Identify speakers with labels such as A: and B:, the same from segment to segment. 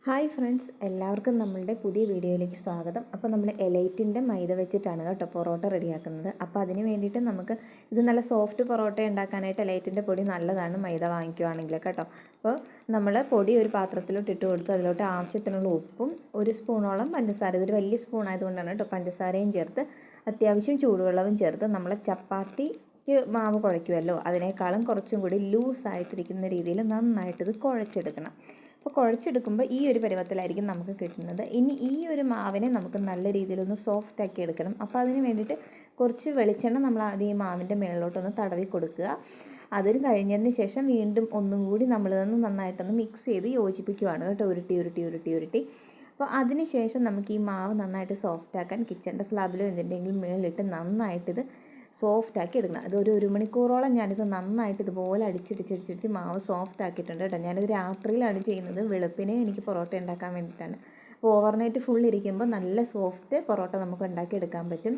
A: Hi friends, എല്ലാവർക്കും നമ്മളുടെ പുതിയ വീഡിയോയിലേക്ക് സ്വാഗതം. അപ്പോൾ നമ്മൾ എലൈറ്റിൻ്റെ മൈദ വെച്ചിട്ടാണ് കേട്ടോ പൊറോട്ട റെഡിയാക്കുന്നത്. അപ്പോൾ അതിന് വേണ്ടിയിട്ട് നമുക്ക് ഇത് നല്ല സോഫ്റ്റ് പൊറോട്ട ഉണ്ടാക്കാനായിട്ട് എലൈറ്റിൻ്റെ പൊടി നല്ലതാണ് മൈദ വാങ്ങിക്കുവാണെങ്കിൽ കേട്ടോ. അപ്പോൾ നമ്മൾ പൊടി ഒരു പാത്രത്തിലോട്ട് ഇട്ട് കൊടുത്ത് അതിലോട്ട് ആവശ്യത്തിനുള്ള ഉപ്പും ഒരു സ്പൂണോളം പഞ്ചസാര, ഇതൊരു വലിയ സ്പൂൺ ആയതുകൊണ്ടാണ് കേട്ടോ, പഞ്ചസാരയും ചേർത്ത് അത്യാവശ്യം ചൂടുവെള്ളവും ചേർത്ത് നമ്മൾ ചപ്പാത്തി മാവ് കുഴയ്ക്കുമല്ലോ അതിനേക്കാളും കുറച്ചും കൂടി ലൂസായിട്ടിരിക്കുന്ന രീതിയിൽ നന്നായിട്ടിത് കുഴച്ചെടുക്കണം. അപ്പോൾ കുഴച്ചെടുക്കുമ്പോൾ ഈ ഒരു പരുവത്തിലായിരിക്കും നമുക്ക് കിട്ടുന്നത്. ഇനി ഈ ഒരു മാവിനെ നമുക്ക് നല്ല രീതിയിലൊന്ന് സോഫ്റ്റ് ആക്കി എടുക്കണം. അപ്പോൾ അതിന് വേണ്ടിയിട്ട് കുറച്ച് വെളിച്ചെണ്ണ നമ്മൾ ആദ്യം ഈ മാവിൻ്റെ മുകളിലോട്ടൊന്ന് തടവി കൊടുക്കുക. അതിന് കഴിഞ്ഞതിന് ശേഷം വീണ്ടും ഒന്നും കൂടി നമ്മളിതൊന്ന് നന്നായിട്ടൊന്ന് മിക്സ് ചെയ്ത് യോജിപ്പിക്കുകയാണ് കേട്ടോ, ഉരുട്ടി. അപ്പോൾ അതിന് ശേഷം നമുക്ക് ഈ മാവ് നന്നായിട്ട് സോഫ്റ്റ് ആക്കാൻ കിച്ചൻ്റെ സ്ലാബിലോ എന്തിൻ്റെങ്കിലും മുകളിലിട്ട് നന്നായിട്ടിത് സോഫ്റ്റ് ആക്കി എടുക്കണം. അത് ഒരു മണിക്കൂറോളം ഞാനിത് നന്നായിട്ട് ഇതുപോലെ അടിച്ചിടിച്ച് മാവ് സോഫ്റ്റ് ആക്കിയിട്ടുണ്ട് കേട്ടോ. ഞാനിത് രാത്രിയിലാണ് ചെയ്യുന്നത്, വെളുപ്പിനെ എനിക്ക് പൊറോട്ട ഉണ്ടാക്കാൻ വേണ്ടിയിട്ടാണ്. അപ്പോൾ ഓവർനൈറ്റ് ഫുൾ ഇരിക്കുമ്പോൾ നല്ല സോഫ്റ്റ് പൊറോട്ട നമുക്ക് ഉണ്ടാക്കിയെടുക്കാൻ പറ്റും.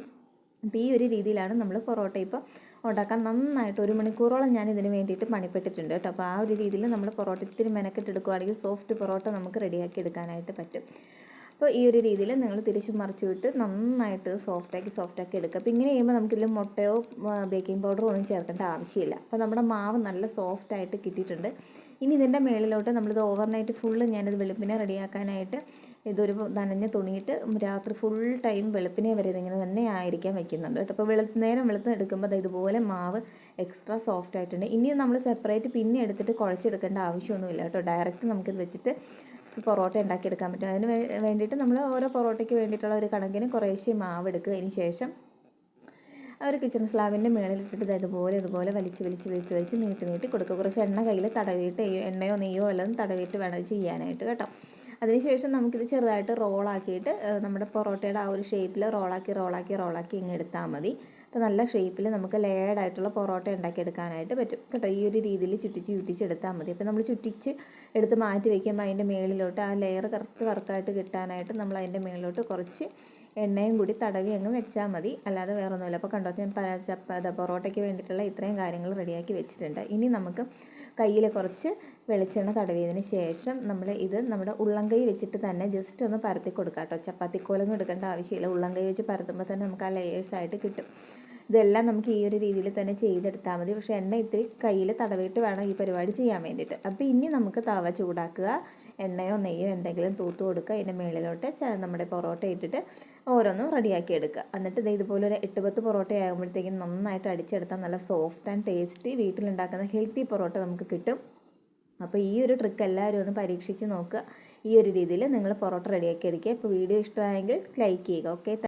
A: അപ്പോൾ ഈ ഒരു രീതിയിലാണ് നമ്മൾ പൊറോട്ട ഇപ്പോൾ ഉണ്ടാക്കാൻ നന്നായിട്ട് 1 മണിക്കൂറോളം ഞാൻ ഇതിന് വേണ്ടിയിട്ട് പണിപ്പെട്ടിട്ടുണ്ട് കേട്ടോ. അപ്പോൾ ആ ഒരു രീതിയിൽ നമ്മൾ പൊറോട്ട ഇത്തിരി മെനക്കെട്ടെടുക്കുകയാണെങ്കിൽ സോഫ്റ്റ് പൊറോട്ട നമുക്ക് റെഡിയാക്കി എടുക്കാനായിട്ട് പറ്റും. അപ്പോൾ ഈ ഒരു രീതിയിൽ നിങ്ങൾ തിരിച്ചും മറിച്ചു വിട്ട് നന്നായിട്ട് സോഫ്റ്റാക്കി എടുക്കുക. അപ്പോൾ ഇങ്ങനെ ചെയ്യുമ്പോൾ നമുക്കിതിൽ മുട്ടയോ ബേക്കിംഗ് പൗഡറോ ഒന്നും ചേർക്കേണ്ട ആവശ്യമില്ല. അപ്പോൾ നമ്മുടെ മാവ് നല്ല സോഫ്റ്റായിട്ട് കിട്ടിയിട്ടുണ്ട്. ഇനി ഇതിൻ്റെ മേളിലോട്ട് നമ്മളിത് ഓവർനൈറ്റ് ഫുള്ള് ഞാനിത് വെളുപ്പിനെ റെഡിയാക്കാനായിട്ട് ഇതൊരു നനഞ്ഞ തുണിയിട്ട് രാത്രി ഫുൾ ടൈം വെളുപ്പിനെ വരെ ഇതിങ്ങനെ തന്നെ ആയിരിക്കാൻ വയ്ക്കുന്നുണ്ട് കേട്ടോ. അപ്പോൾ നേരം വെളുത്ത് എടുക്കുമ്പോൾ ഇതുപോലെ മാവ് എക്സ്ട്രാ സോഫ്റ്റ് ആയിട്ടുണ്ട്. ഇനി നമ്മൾ സെപ്പറേറ്റ് പിന്നെ എടുത്തിട്ട് കുഴച്ചെടുക്കേണ്ട ആവശ്യമൊന്നുമില്ല കേട്ടോ. ഡയറക്റ്റ് നമുക്കിത് വെച്ചിട്ട് പൊറോട്ട ഉണ്ടാക്കിയെടുക്കാൻ പറ്റും. അതിന് വേണ്ടിയിട്ട് നമ്മൾ ഓരോ പൊറോട്ടയ്ക്ക് വേണ്ടിയിട്ടുള്ള ഒരു കണക്കിന് കുറേശ്ശെ മാവ് എടുക്കുക. അതിന് ശേഷം ഒരു കിച്ചൺ സ്ലാബിൻ്റെ മുകളിലിട്ടിട്ട് ഇതുപോലെ വലിച്ച് നീട്ടി കൊടുക്കുക. കുറച്ച് എണ്ണ കയ്യിൽ തടവിയിട്ട്, എണ്ണയോ നെയ്യോ എല്ലാം തടവിയിട്ട് വേണം ചെയ്യാനായിട്ട് കേട്ടോ. അതിനുശേഷം നമുക്കിത് ചെറുതായിട്ട് റോളാക്കിയിട്ട് നമ്മുടെ പൊറോട്ടയുടെ ആ ഒരു ഷേപ്പിൽ റോളാക്കി ഇങ്ങ് എടുത്താൽ മതി. അപ്പോൾ നല്ല ഷേപ്പിൽ നമുക്ക് ലെയർഡായിട്ടുള്ള പൊറോട്ട ഉണ്ടാക്കിയെടുക്കാനായിട്ട് പറ്റും കേട്ടോ. ഈ ഒരു രീതിയിൽ ചുറ്റിച്ചെടുത്താൽ മതി. അപ്പോൾ നമ്മൾ ചുറ്റിച്ച് എടുത്ത് മാറ്റി വയ്ക്കുമ്പോൾ അതിൻ്റെ മുകളിലോട്ട് ആ ലെയർ കറക്റ്റായിട്ട് കിട്ടാനായിട്ട് നമ്മൾ അതിൻ്റെ മുകളിലോട്ട് കുറച്ച് എണ്ണയും കൂടി തടവി അങ്ങ് വെച്ചാൽ മതി, അല്ലാതെ വേറെ ഒന്നുമില്ല. അപ്പോൾ കണ്ടോ, ഞാൻ പൊറോട്ടയ്ക്ക് വേണ്ടിയിട്ടുള്ള ഇത്രയും കാര്യങ്ങൾ റെഡിയാക്കി വെച്ചിട്ടുണ്ട്. ഇനി നമുക്ക് കയ്യിൽ കുറച്ച് വെളിച്ചെണ്ണ തടവിയതിന് ശേഷം നമ്മുടെ ഉള്ളംകൈ വെച്ചിട്ട് തന്നെ ജസ്റ്റ് ഒന്ന് പരത്തി കൊടുക്കാം കേട്ടോ. ചപ്പാത്തിക്കോലൊന്നും എടുക്കേണ്ട ആവശ്യമില്ല. ഉള്ളംകൈ വെച്ച് പരത്തുമ്പോൾ തന്നെ നമുക്ക് ആ ലെയേഴ്സായിട്ട് കിട്ടും. ഇതെല്ലാം നമുക്ക് ഈ ഒരു രീതിയിൽ തന്നെ ചെയ്തെടുത്താൽ മതി. പക്ഷേ എണ്ണ ഇത്തിരി കയ്യിൽ തടവിയിട്ട് വേണം ഈ പരിപാടി ചെയ്യാൻ വേണ്ടിയിട്ട്. അപ്പോൾ ഇനി നമുക്ക് തവ ചൂടാക്കുക, എണ്ണയോ നെയ്യോ എന്തെങ്കിലും തൂത്ത് കൊടുക്കുക. അതിൻ്റെ മുകളിലോട്ട് നമ്മുടെ പൊറോട്ട ഇട്ടിട്ട് ഓരോന്നും റെഡിയാക്കി എടുക്കുക. എന്നിട്ട് ഇതുപോലെ ഒരു 8-10 പൊറോട്ട ആകുമ്പോഴത്തേക്കും നന്നായിട്ട് അടിച്ചെടുത്താൽ നല്ല സോഫ്റ്റ് ആൻഡ് ടേസ്റ്റി വീട്ടിലുണ്ടാക്കുന്ന ഹെൽത്തി പൊറോട്ട നമുക്ക് കിട്ടും. അപ്പോൾ ഈ ഒരു ട്രിക്ക് എല്ലാവരും ഒന്ന് പരീക്ഷിച്ച് നോക്കുക. ഈ ഒരു രീതിയിൽ നിങ്ങൾ പൊറോട്ട റെഡിയാക്കി എടുക്കുക. ഇപ്പോൾ വീഡിയോ ഇഷ്ടമായെങ്കിൽ ലൈക്ക് ചെയ്യുക. ഓക്കെ.